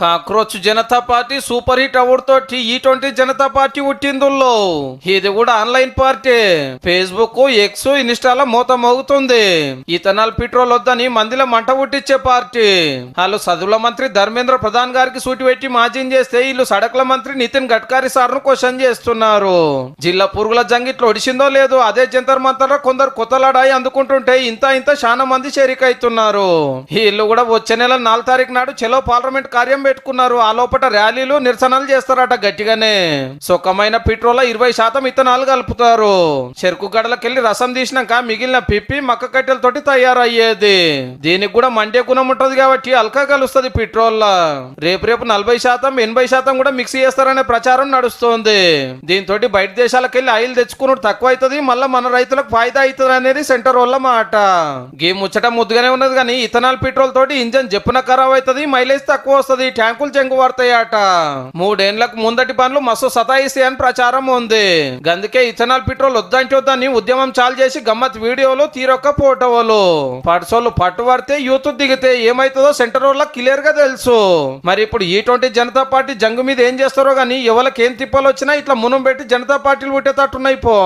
Cockroach Janata party super hit award తోటి E20 Janata party పుట్టిందుల్లో ఇది కూడా ఆన్లైన్ పార్టీ. ఫేస్బుక్, ఎక్స్, ఇన్స్టాలో మూత మోగుతుంది. ఇథనాల్ పెట్రోల్ వద్దని మందిలో మంట పుట్టించే పార్టీ. వాళ్ళు చదువుల మంత్రి ధర్మేంద్ర ప్రధాన్ గారికి సూటి పెట్టి మాజీని చేస్తే వీళ్ళు సడకుల మంత్రి నితిన్ గడ్కరీ సార్ ను క్వశ్చన్ చేస్తున్నారు. జిల్లా పురుగుల జంగిట్లో ఒడిసిందో లేదు అదే జంతర్ మంతర్ కొందరు కొత్తలాడాయి అందుకుంటుంటే ఇంత చాలా మంది చేరికైతున్నారు. వీళ్ళు కూడా వచ్చే నెల 4 తారీఖు నాడు చెలో పార్లమెంట్ కార్యం పెట్టుకున్నారు. ఆ లోపల ర్యాలీలు నిరసనలు చేస్తారట గట్టిగానే. సుఖమైన పెట్రోల్ 20% ఇథనాల్ కలుపుతారు. చెరుకు గడలకెళ్లి రసం తీసినాక మిగిలిన పిప్పి మక్క కట్టెలతోటి తయారయ్యేది. దీనికి కూడా మండే గుణం ఉంటది కాబట్టి అల్కా కలుస్తుంది పెట్రోల్. రేపు 40%, 80% కూడా మిక్స్ చేస్తారనే ప్రచారం నడుస్తోంది. దీంతో బయట దేశాలకెళ్లి ఆయిల్ తెచ్చుకున్నట్టు తక్కువ అవుతుంది, మళ్ళీ మన రైతులకు ఫాయిదా అవుతుంది అనేది సెంటర్ వాళ్ళ మాట. గీ ముచ్చట ముద్దుగానే ఉన్నది కానీ ఇథనాల్ పెట్రోల్ తోటి ఇంజన్ జప్పున ఖరాబ్ అవుతుంది, మైలేజ్ తక్కువ వస్తుంది, ట్యాంకులు చెంగు పడతాయట. 3 ఏళ్లకు ముందటి పనులు మస్తు సతాయిస్తాయని ప్రచారం ఉంది. అందుకే ఇథనాల్ పెట్రోల్ వద్దంటే వద్దని ఉద్యమం చాలు చేసి గమ్మత్ వీడియోలు తీరొక్క ఫోటోలు పట్సోళ్ళు పట్టుబడితే యూత్ దిగితే ఏమైతుందో సెంటర్ వాళ్ళకి క్లియర్ గా తెలుసు. మరి ఇప్పుడు E20 జనతా పార్టీ జంగు మీద ఏం చేస్తారో గానీ ఎవరికి ఏం తిప్పలు వచ్చినా ఇట్లా మునం పెట్టి జనతా పార్టీలు పుట్టేటట్టున్నాయి పో.